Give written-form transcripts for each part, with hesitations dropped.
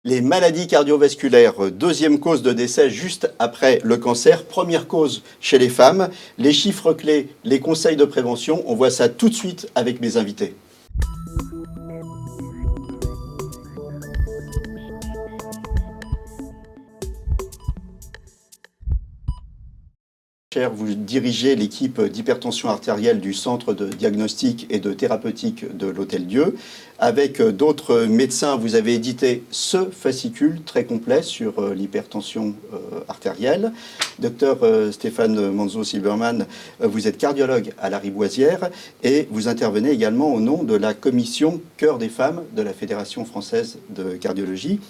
Les maladies cardiovasculaires, deuxième cause de décès juste après le cancer, première cause chez les femmes. Les chiffres clés, les conseils de prévention, on voit ça tout de suite avec mes invités. Vous dirigez l'équipe d'hypertension artérielle du Centre de diagnostic et de thérapeutique de l'Hôtel-Dieu. Avec d'autres médecins, vous avez édité ce fascicule très complet sur l'hypertension artérielle. Docteur Stéphane Manzo-Silberman, vous êtes cardiologue à Lariboisière et vous intervenez également au nom de la commission Cœur des femmes de la Fédération française de cardiologie.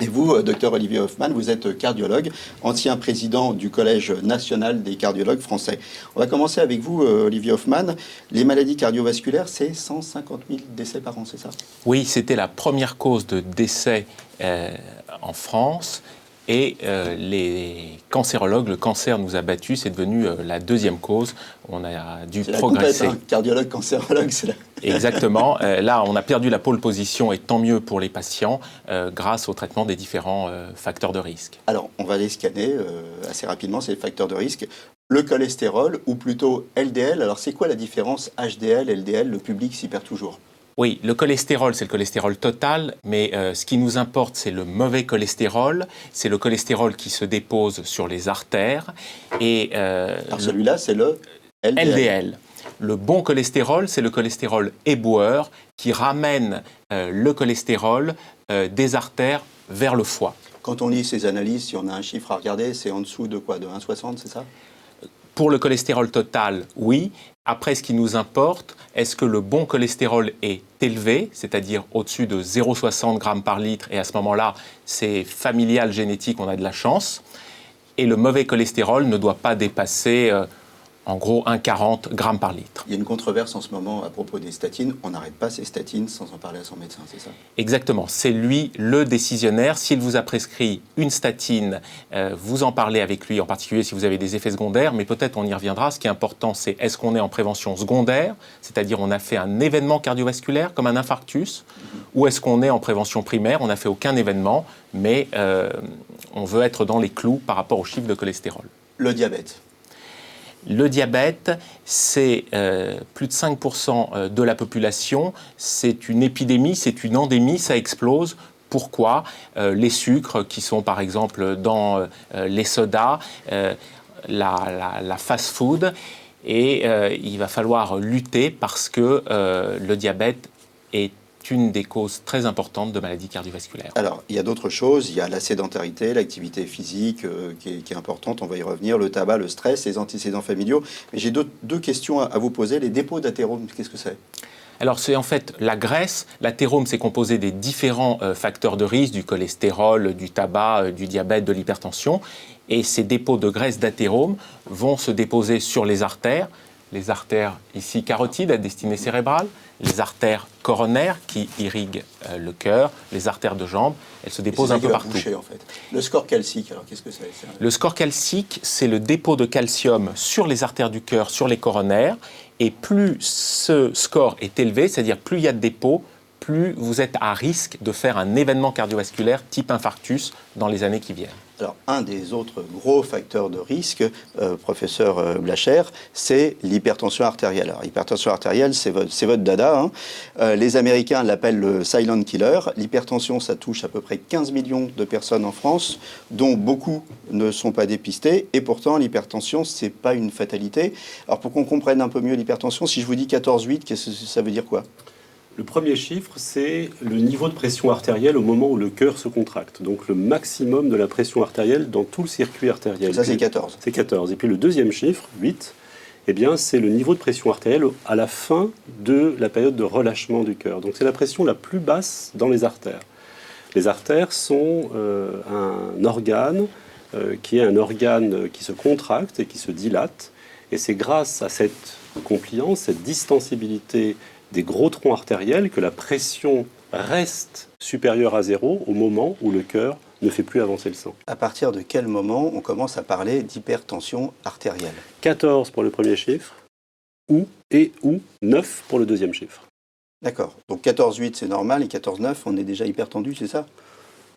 Et vous, docteur Olivier Hoffmann, vous êtes cardiologue, ancien président du Collège national des cardiologues français. On va commencer avec vous, Olivier Hoffmann. Les maladies cardiovasculaires, c'est 150 000 décès par an, c'est ça? Oui, c'était la première cause de décès en France. Et les cancérologues, le cancer nous a battus, c'est devenu la deuxième cause. On a dû progresser. Complète, hein. Cardiologue, cancérologue, c'est la... Exactement. Là, on a perdu la pole position et tant mieux pour les patients grâce au traitement des différents facteurs de risque. Alors, on va les scanner assez rapidement, ces facteurs de risque. Le cholestérol, ou plutôt LDL. Alors, c'est quoi la différence HDL, LDL? Le public s'y perd toujours. Oui, le cholestérol, c'est le cholestérol total, mais ce qui nous importe, c'est le mauvais cholestérol. C'est le cholestérol qui se dépose sur les artères. Et, alors celui-là, c'est le LDL. Le bon cholestérol, c'est le cholestérol éboueur qui ramène le cholestérol des artères vers le foie. Quand on lit ces analyses, si on a un chiffre à regarder, c'est en dessous de quoi? De 1,60, c'est ça? Pour le cholestérol total, oui. Après, ce qui nous importe, est-ce que le bon cholestérol est élevé, c'est-à-dire au-dessus de 0,60 g par litre, et à ce moment-là, c'est familial, génétique, on a de la chance. Et le mauvais cholestérol ne doit pas dépasser, en gros, 1,40 g par litre. Il y a une controverse en ce moment à propos des statines. On n'arrête pas ces statines sans en parler à son médecin, c'est ça? Exactement. C'est lui le décisionnaire. S'il vous a prescrit une statine, vous en parlez avec lui, en particulier si vous avez des effets secondaires, mais peut-être on y reviendra. Ce qui est important, c'est est-ce qu'on est en prévention secondaire, c'est-à-dire on a fait un événement cardiovasculaire comme un infarctus, ou est-ce qu'on est en prévention primaire, on n'a fait aucun événement, mais on veut être dans les clous par rapport au chiffre de cholestérol. Le diabète. Le diabète, c'est plus de 5% de la population. C'est une épidémie, c'est une endémie, ça explose. Pourquoi? Les sucres qui sont par exemple dans les sodas, la fast-food. Et il va falloir lutter parce que le diabète est une des causes très importantes de maladies cardiovasculaires. Alors, il y a d'autres choses. Il y a la sédentarité, l'activité physique qui est importante, on va y revenir, le tabac, le stress, les antécédents familiaux. Mais j'ai deux questions à vous poser. Les dépôts d'athérome, qu'est-ce que c'est? Alors, c'est en fait la graisse. L'athérome, c'est composé des différents facteurs de risque, du cholestérol, du tabac, du diabète, de l'hypertension. Et ces dépôts de graisse d'athérome vont se déposer sur les artères ici carotides à destinée cérébrale, les artères coronaires qui irriguent le cœur, les artères de jambe, elles se déposent un peu partout. Boucher, en fait. Le score calcique, alors qu'est-ce que c'est? Le score calcique, c'est le dépôt de calcium sur les artères du cœur, sur les coronaires, et plus ce score est élevé, c'est-à-dire plus il y a de dépôts, plus vous êtes à risque de faire un événement cardiovasculaire type infarctus dans les années qui viennent. Alors, un des autres gros facteurs de risque, professeur Blacher, c'est l'hypertension artérielle. Alors, l'hypertension artérielle, c'est votre dada. Hein. Les Américains l'appellent le silent killer. L'hypertension, ça touche à peu près 15 millions de personnes en France, dont beaucoup ne sont pas dépistées. Et pourtant, l'hypertension, c'est pas une fatalité. Alors, pour qu'on comprenne un peu mieux l'hypertension, si je vous dis 14,8, ça veut dire quoi? Le premier chiffre, c'est le niveau de pression artérielle au moment où le cœur se contracte. Donc le maximum de la pression artérielle dans tout le circuit artériel. Ça, c'est 14. C'est 14. Et puis le deuxième chiffre, 8, eh bien, c'est le niveau de pression artérielle à la fin de la période de relâchement du cœur. Donc c'est la pression la plus basse dans les artères. Les artères sont un organe qui est un organe qui se contracte et qui se dilate. Et c'est grâce à cette compliance, cette distensibilité des gros troncs artériels que la pression reste supérieure à 0 au moment où le cœur ne fait plus avancer le sang. À partir de quel moment on commence à parler d'hypertension artérielle? 14 pour le premier chiffre, ou 9 pour le deuxième chiffre. D'accord. Donc 14,8 c'est normal et 14,9 on est déjà hypertendu, c'est ça?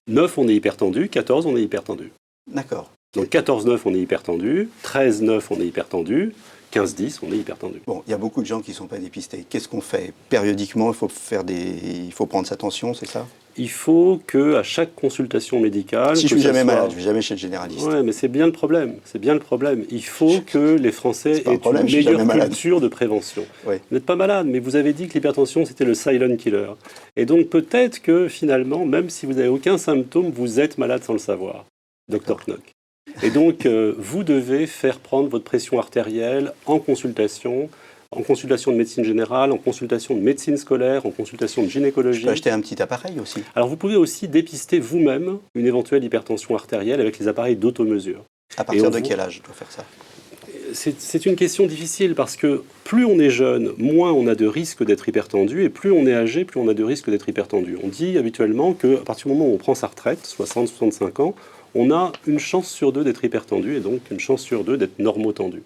9, on est hypertendu, 14, on est hypertendu. D'accord. Donc 14-9, on est hypertendu, 13-9, on est hypertendu, 15-10, on est hypertendu. Bon, il y a beaucoup de gens qui ne sont pas dépistés. Qu'est-ce qu'on fait? Périodiquement, il faut prendre sa tension, c'est ça? Il faut qu'à chaque consultation médicale... Si je suis jamais malade, je ne vais jamais chez le généraliste. Oui, mais c'est bien le problème. C'est bien le problème. Il faut que les Français aient une meilleure culture de prévention. Oui. Vous n'êtes pas malade, mais vous avez dit que l'hypertension, c'était le silent killer. Et donc peut-être que finalement, même si vous n'avez aucun symptôme, vous êtes malade sans le savoir. Dr Knock. Et donc, vous devez faire prendre votre pression artérielle en consultation de médecine générale, en consultation de médecine scolaire, en consultation de gynécologie. Je peux acheter un petit appareil aussi. Alors, vous pouvez aussi dépister vous-même une éventuelle hypertension artérielle avec les appareils d'automesure. À partir de quel âge je dois faire ça? C'est une question difficile parce que plus on est jeune, moins on a de risques d'être hypertendu, et plus on est âgé, plus on a de risques d'être hypertendu. On dit habituellement qu'à partir du moment où on prend sa retraite, 60-65 ans, on a une chance sur 2 d'être hypertendu et donc une chance sur 2 d'être normotendu.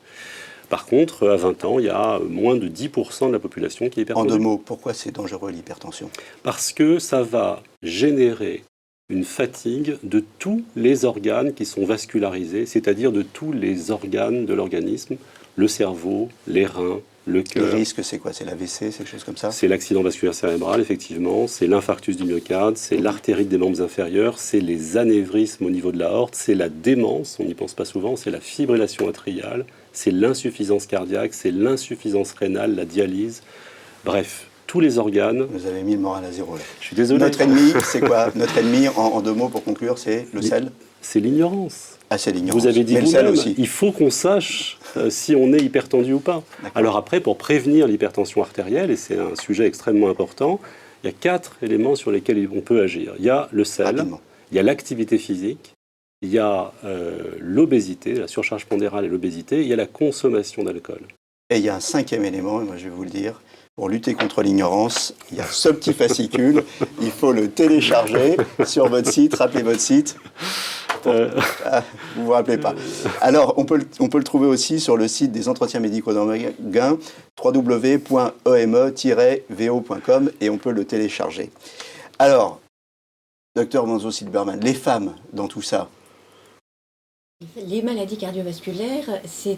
Par contre, à 20 ans, il y a moins de 10% de la population qui est hypertendue. En 2 mots, pourquoi c'est dangereux l'hypertension? Parce que ça va générer une fatigue de tous les organes qui sont vascularisés, c'est-à-dire de tous les organes de l'organisme, le cerveau, les reins, le cœur. Le risque, c'est quoi? C'est l'AVC, c'est quelque chose comme ça? C'est l'accident vasculaire cérébral, effectivement. C'est l'infarctus du myocarde, c'est l'artérite des membres inférieurs, c'est les anévrismes au niveau de l'aorte, c'est la démence, on n'y pense pas souvent, c'est la fibrillation atriale, c'est l'insuffisance cardiaque, c'est l'insuffisance rénale, la dialyse. Bref, tous les organes... Vous avez mis le moral à zéro là. Je suis désolé. Notre ennemi, c'est quoi? Notre ennemi, en 2 mots pour conclure, c'est le sel? C'est l'ignorance. Ah, c'est l'ignorance. Vous avez dit vous-même, aussi. Il faut qu'on sache si on est hypertendu ou pas. Alors après, pour prévenir l'hypertension artérielle, et c'est un sujet extrêmement important, il y a 4 éléments sur lesquels on peut agir. Il y a le sel, rapidement. Il y a l'activité physique, il y a l'obésité, la surcharge pondérale et l'obésité, il y a la consommation d'alcool. Et il y a un 5e élément, et moi je vais vous le dire, pour lutter contre l'ignorance, il y a ce petit fascicule, il faut le télécharger sur votre site, rappelez votre site. Vous ne vous rappelez pas. Alors, on peut le trouver aussi sur le site des entretiens médicaux d'Anguin, www.eme-vo.com, et on peut le télécharger. Alors, docteur Manzo-Silberman, les femmes dans tout ça? Les maladies cardiovasculaires, c'est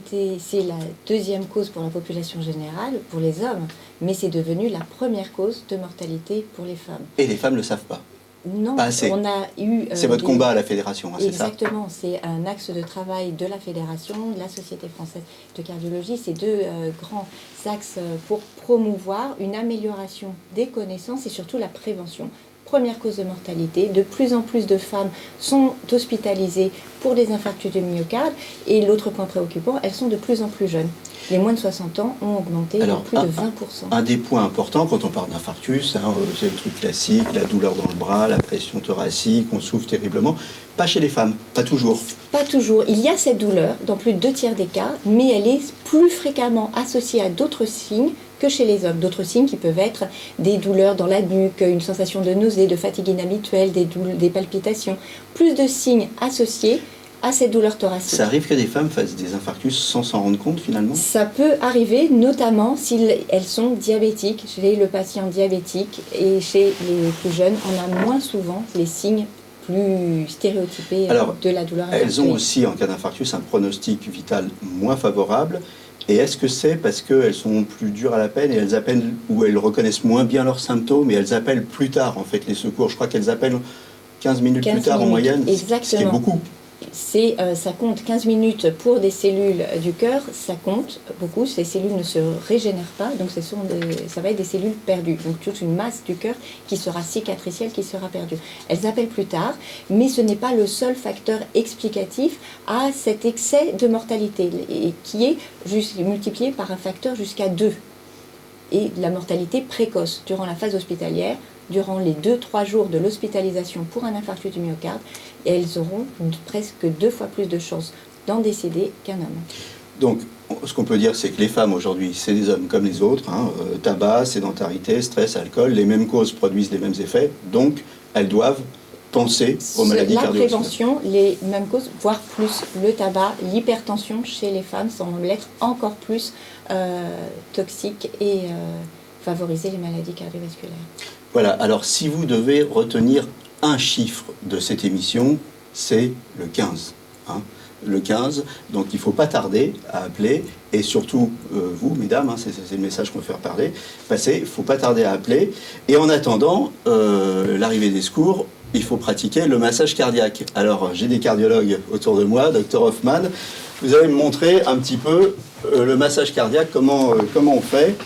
la 2e cause pour la population générale, pour les hommes, mais c'est devenu la première cause de mortalité pour les femmes. Et les femmes ne le savent pas? Non, pas assez. On a eu... c'est votre combat à la fédération, hein, c'est ça? Exactement, c'est un axe de travail de la fédération, de la Société française de cardiologie. C'est 2 grands axes pour promouvoir une amélioration des connaissances et surtout la prévention. Première cause de mortalité, de plus en plus de femmes sont hospitalisées pour des infarctus du myocarde, et l'autre point préoccupant, elles sont de plus en plus jeunes. Les moins de 60 ans ont augmenté de plus de 20%. Un des points importants quand on parle d'infarctus, c'est le truc classique, la douleur dans le bras, la pression thoracique, on souffre terriblement. Pas chez les femmes, pas toujours. Pas toujours. Il y a cette douleur dans plus de 2 tiers des cas, mais elle est plus fréquemment associée à d'autres signes que chez les hommes. D'autres signes qui peuvent être des douleurs dans la nuque, une sensation de nausée, de fatigue inhabituelle, des palpitations. Plus de signes associés à cette douleur thoracique. Ça arrive que des femmes fassent des infarctus sans s'en rendre compte finalement? Ça peut arriver, notamment si elles sont diabétiques. Chez le patient diabétique et chez les plus jeunes, on a moins souvent les signes plus stéréotypés de la douleur infarctueuse. Elles ont aussi, en cas d'infarctus, un pronostic vital moins favorable. Et est-ce que c'est parce qu'elles sont plus dures à la peine et elles appellent, ou elles reconnaissent moins bien leurs symptômes et elles appellent plus tard en fait les secours? Je crois qu'elles appellent 15 minutes plus tard en moyenne. Exactement. Ce qui est beaucoup. Ça compte 15 minutes pour des cellules du cœur, ça compte beaucoup. Ces cellules ne se régénèrent pas, donc ça va être des cellules perdues. Donc toute une masse du cœur qui sera cicatricielle, qui sera perdue. Elles appellent plus tard, mais ce n'est pas le seul facteur explicatif à cet excès de mortalité, et qui est multiplié par un facteur jusqu'à 2. Et la mortalité précoce durant la phase hospitalière, durant les 2-3 jours de l'hospitalisation pour un infarctus du myocarde, et elles auront presque 2 fois plus de chances d'en décéder qu'un homme. Donc, ce qu'on peut dire, c'est que les femmes aujourd'hui, c'est des hommes comme les autres, tabac, sédentarité, stress, alcool, les mêmes causes produisent les mêmes effets, donc elles doivent penser aux maladies cardiovasculaires. La prévention, les mêmes causes, voire plus, le tabac, l'hypertension chez les femmes semble être encore plus toxique et favoriser les maladies cardiovasculaires. Voilà, alors si vous devez retenir un chiffre de cette émission, c'est le 15. Hein. Le 15, donc il ne faut pas tarder à appeler, et surtout vous, mesdames, hein, c'est le message qu'on veut faire passer, il ne faut pas tarder à appeler, et en attendant l'arrivée des secours, il faut pratiquer le massage cardiaque. Alors j'ai des cardiologues autour de moi, Dr Hoffman, vous allez me montrer un petit peu le massage cardiaque, comment on fait.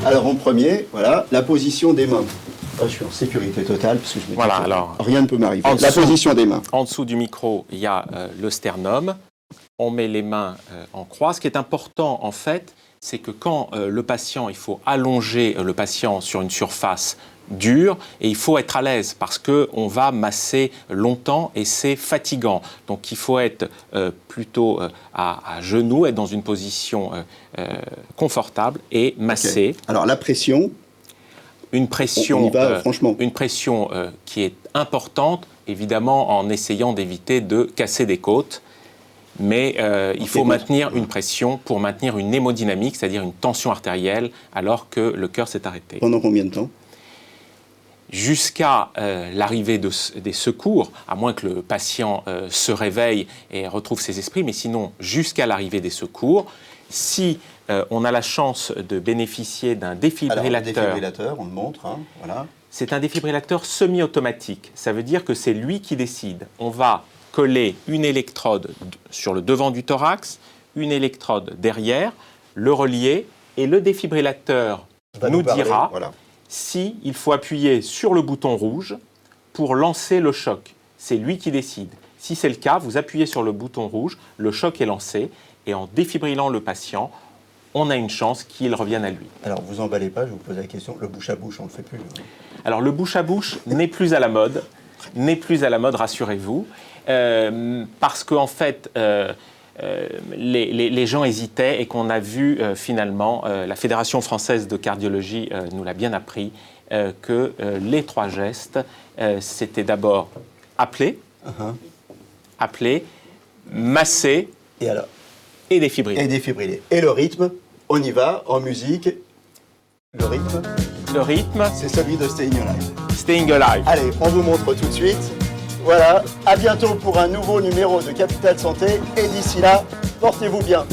Alors en premier, voilà, la position des mains. Je suis en sécurité totale, parce que je voilà, alors, rien ne peut m'arriver. La position des mains. En dessous du micro, il y a le sternum. On met les mains en croix. Ce qui est important, en fait, c'est que quand le patient, il faut allonger le patient sur une surface dure, et il faut être à l'aise parce qu'on va masser longtemps et c'est fatigant. Donc il faut être plutôt à genoux, être dans une position confortable et masser. Okay. Alors la pression. Une pression, on y va, franchement. Une pression qui est importante, évidemment en essayant d'éviter de casser des côtes. Mais il faut maintenir une pression pour maintenir une hémodynamique, c'est-à-dire une tension artérielle, alors que le cœur s'est arrêté. Pendant combien de temps ? Jusqu'à l'arrivée des secours, à moins que le patient se réveille et retrouve ses esprits, mais sinon jusqu'à l'arrivée des secours. Si on a la chance de bénéficier d'un défibrillateur... Alors, le défibrillateur, on le montre, hein, voilà. C'est un défibrillateur semi-automatique. Ça veut dire que c'est lui qui décide. On va coller une électrode sur le devant du thorax, une électrode derrière, le relier, et le défibrillateur nous dira s'il faut appuyer sur le bouton rouge pour lancer le choc. C'est lui qui décide. Si c'est le cas, vous appuyez sur le bouton rouge, le choc est lancé, et en défibrillant le patient, on a une chance qu'il revienne à lui. Alors, vous emballez pas, je vous pose la question, le bouche à bouche, on le fait plus. Alors, le bouche à bouche n'est plus à la mode, rassurez-vous, parce qu'en fait, les gens hésitaient et qu'on a vu finalement, la Fédération française de cardiologie nous l'a bien appris, que les 3 gestes, c'était d'abord appeler, masser et défibriller. Et le rythme, on y va, en musique. Le rythme, c'est celui de Staying Alive. Staying Alive. Allez, on vous montre tout de suite. Voilà, à bientôt pour un nouveau numéro de Capital Santé. Et d'ici là, portez-vous bien.